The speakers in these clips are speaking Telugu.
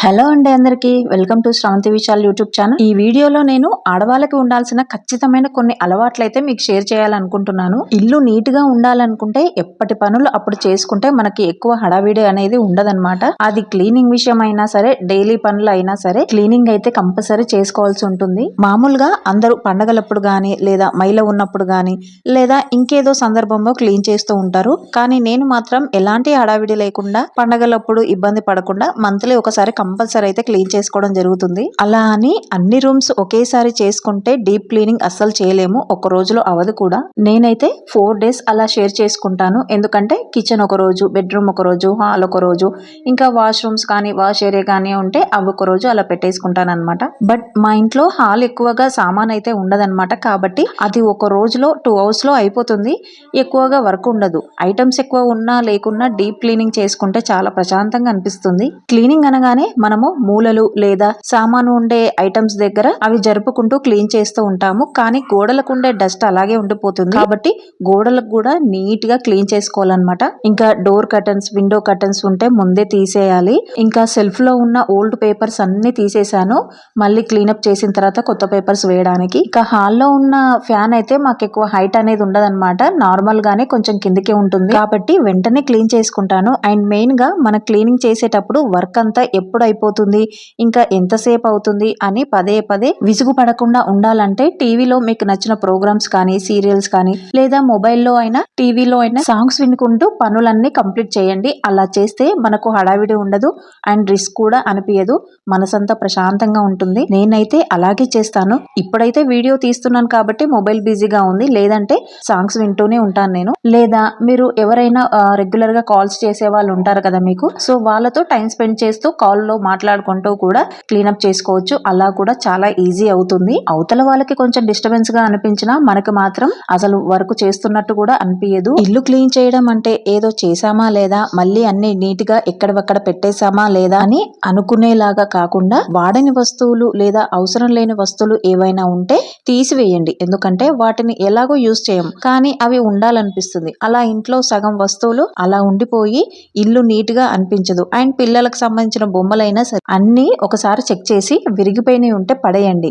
హలో అండి అందరికీ welcome to Sravanthi Vishal YouTube channel. ఈ వీడియోలో నేను ఆడవాళ్ళకి ఉండాల్సిన ఖచ్చితమైన కొన్ని అలవాట్లయితే మీకు షేర్ చేయాలనుకుంటున్నాను. ఇల్లు నీట్ గా ఉండాలనుకుంటే ఎప్పటి పనులు అప్పుడు చేసుకుంటే మనకి ఎక్కువ హడావిడి అనేది ఉండదన్నమాట. అది క్లీనింగ్ విషయం అయినా సరే, డైలీ పనులు అయినా సరే క్లీనింగ్ అయితే కంపల్సరీ చేసుకోవాల్సి ఉంటుంది. మామూలుగా అందరూ పండగలప్పుడు గానీ, లేదా మైల ఉన్నప్పుడు గానీ, లేదా ఇంకేదో సందర్భంలో క్లీన్ చేస్తూ ఉంటారు. కానీ నేను మాత్రం ఎలాంటి హడావిడి లేకుండా, పండగలప్పుడు ఇబ్బంది పడకుండా మంత్లీ ఒకసారి కంపల్సరీ అయితే క్లీన్ చేసుకోవడం జరుగుతుంది. అలా అని అన్ని రూమ్స్ ఒకేసారి చేసుకుంటే డీప్ క్లీనింగ్ అస్సలు చేయలేము, ఒక రోజులో అవదు కూడా. నేనైతే 4 days అలా షేర్ చేసుకుంటాను. ఎందుకంటే కిచెన్ ఒక రోజు, బెడ్రూమ్ ఒక రోజు, హాల్ ఒక రోజు, ఇంకా వాష్రూమ్స్ కానీ వాష్ ఏరియా కానీ ఉంటే అవి ఒక రోజు అలా పెట్టేసుకుంటాను అనమాట. బట్ మా ఇంట్లో హాల్ ఎక్కువగా సామాన్ అయితే ఉండదన్నమాట. కాబట్టి అది ఒక రోజులో 2 hours లో అయిపోతుంది. ఎక్కువగా వర్క్ ఉండదు. ఐటమ్స్ ఎక్కువ ఉన్నా లేకున్నా డీప్ క్లీనింగ్ చేసుకుంటే చాలా ప్రశాంతంగా అనిపిస్తుంది. క్లీనింగ్ అనగానే మనము మూలలు లేదా సామాను ఉండే ఐటమ్స్ దగ్గర అవి జరుపుకుంటూ క్లీన్ చేస్తూ ఉంటాము. కానీ గోడలకు ఉండే డస్ట్ అలాగే ఉండిపోతుంది. కాబట్టి గోడలకు కూడా నీట్ గా క్లీన్ చేసుకోవాలన్నమాట. ఇంకా డోర్ కర్టన్స్, విండో కర్టన్స్ ఉంటే ముందే తీసేయాలి. ఇంకా సెల్ఫ్ లో ఉన్న ఓల్డ్ పేపర్స్ అన్ని తీసేసాను. మళ్ళీ క్లీనప్ చేసిన తర్వాత కొత్త పేపర్స్ వేయడానికి. ఇంకా హాల్లో ఉన్న ఫ్యాన్ అయితే మాకు ఎక్కువ హైట్ అనేది ఉండదన్నమాట. నార్మల్ గానే కొంచెం కిందకే ఉంటుంది. కాబట్టి వెంటనే క్లీన్ చేసుకుంటాను. అండ్ మెయిన్ గా మన క్లీనింగ్ చేసేటప్పుడు వర్క్ అంతా ఎప్పుడు అయిపోతుంది, ఇంకా ఎంతసేపు అవుతుంది అని పదే పదే విసుగు పడకుండా ఉండాలంటే టీవీలో మీకు నచ్చిన ప్రోగ్రామ్స్ కానీ, సీరియల్స్ కానీ, లేదా మొబైల్లో అయినా టీవీలో అయినా సాంగ్స్ వినుకుంటూ పనులన్నీ కంప్లీట్ చేయండి. అలా చేస్తే మనకు హడావిడి ఉండదు అండ్ రిస్క్ కూడా అనిపించదు. మనసంతా ప్రశాంతంగా ఉంటుంది. నేనైతే అలాగే చేస్తాను. ఇప్పుడైతే వీడియో తీస్తున్నాను కాబట్టి మొబైల్ బిజీగా ఉంది, లేదంటే సాంగ్స్ వింటూనే ఉంటాను నేను. లేదా మీరు ఎవరైనా రెగ్యులర్ గా కాల్స్ చేసే వాళ్ళు ఉంటారు కదా మీకు, సో వాళ్ళతో టైం స్పెండ్ చేస్తూ కాల్లో మాట్లాడుకుంటూ కూడా క్లీనప్ చేసుకోవచ్చు. అలా కూడా చాలా ఈజీ అవుతుంది. అవతల వాళ్ళకి కొంచెం డిస్టర్బెన్స్ గా అనిపించినా మనకు మాత్రం అసలు వర్క్ చేస్తున్నట్టు కూడా అనిపించదు. ఇల్లు క్లీన్ చేయడం అంటే ఏదో చేసామా లేదా, మళ్ళీ అన్ని నీట్ గా ఎక్కడవక్కడ పెట్టేశామా లేదా అని అనుకునేలాగా కాకుండా, వాడని వస్తువులు లేదా అవసరం లేని వస్తువులు ఏవైనా ఉంటే తీసివేయండి. ఎందుకంటే వాటిని ఎలాగో యూజ్ చేయం, కానీ అవి ఉండాలనిపిస్తుంది. అలా ఇంట్లో సగం వస్తువులు అలా ఉండిపోయి ఇల్లు నీట్ గా అనిపించదు. అండ్ పిల్లలకు సంబంధించిన బొమ్మలైనా సరే అన్ని ఒకసారి చెక్ చేసి విరిగిపోయినవి ఉంటే పడేయండి.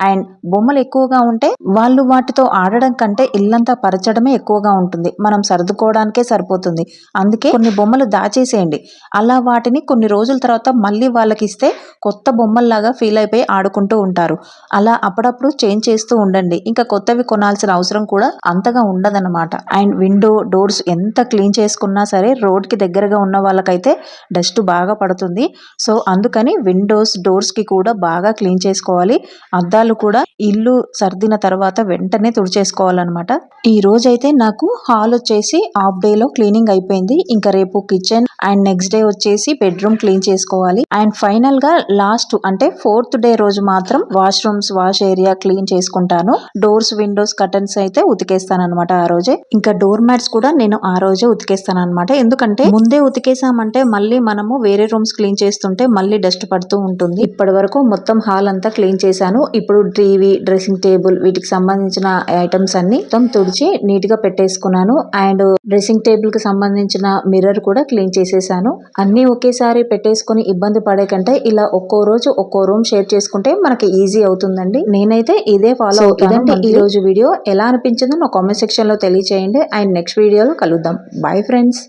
అండ్ బొమ్మలు ఎక్కువగా ఉంటే వాళ్ళు వాటితో ఆడడం కంటే ఇల్లంతా పరచడమే ఎక్కువగా ఉంటుంది. మనం సర్దుకోవడానికే సరిపోతుంది. అందుకే కొన్ని బొమ్మలు దాచేసేయండి. అలా వాటిని కొన్ని రోజుల తర్వాత మళ్ళీ వాళ్ళకి ఇస్తే కొత్త బొమ్మల్లాగా ఫీల్ అయిపోయి ఆడుకుంటూ ఉంటారు. అలా అప్పుడప్పుడు చేంజ్ చేస్తూ ఉండండి. ఇంకా కొత్తవి కొనాల్సిన అవసరం కూడా అంతగా ఉండదన్నమాట. అండ్ విండో డోర్స్ ఎంత క్లీన్ చేసుకున్నా సరే రోడ్ కి దగ్గరగా ఉన్న వాళ్ళకైతే డస్ట్ బాగా పడుతుంది. సో అందుకని విండోస్, డోర్స్ కి కూడా బాగా క్లీన్ చేసుకోవాలి. అద్దాలు కూడా ఇల్లు సర్దిన తర్వాత వెంటనే తుడిచేసుకోవాలన్నమాట. ఈ రోజైతే నాకు హాల్ వచ్చేసి హాఫ్ డే లో క్లీనింగ్ అయిపోయింది. ఇంకా రేపు కిచెన్ అండ్ నెక్స్ట్ డే వచ్చేసి బెడ్రూమ్ క్లీన్ చేసుకోవాలి. అండ్ ఫైనల్ గా లాస్ట్ అంటే 4th డే రోజు మాత్రం వాష్రూమ్స్, వాష్ ఏరియా క్లీన్ చేసుకుంటాను. డోర్స్, విండోస్, కర్టన్స్ అయితే ఉతికేస్తాను అనమాట ఆ రోజే. ఇంకా డోర్ మ్యాట్స్ కూడా నేను ఆ రోజే ఉతికేస్తాను అనమాట. ఎందుకంటే ముందే ఉతికేసామంటే మళ్ళీ మనము వేరే రూమ్స్ క్లీన్ చేస్తుంటే మళ్ళీ డస్ట్ పడుతూ ఉంటుంది. ఇప్పటి వరకు మొత్తం హాల్ అంతా క్లీన్ చేశాను. ఇప్పుడు టీవీ, డ్రెస్సింగ్ టేబుల్, వీటికి సంబంధించిన ఐటమ్స్ అన్ని మొత్తం తుడిచి నీట్ గా పెట్టేసుకున్నాను. అండ్ డ్రెస్సింగ్ టేబుల్ కి సంబంధించిన మిర్రర్ కూడా క్లీన్ చేసేసాను. అన్ని ఒకేసారి పెట్టేసుకుని ఇబ్బంది పడే కంటే ఇలా ఒక్కో రోజు ఒక్కో రూమ్ షేర్ చేసుకుంటే మనకి ఈజీ అవుతుందండి. నేనైతే ఇదే ఫాలో అవుతాను. ఇదండి ఈ రోజు వీడియో. ఎలా అనిపించిందో నా కామెంట్ సెక్షన్ లో తెలియచేయండి. అండ్ నెక్స్ట్ వీడియోలో కలుద్దాం. Bye friends.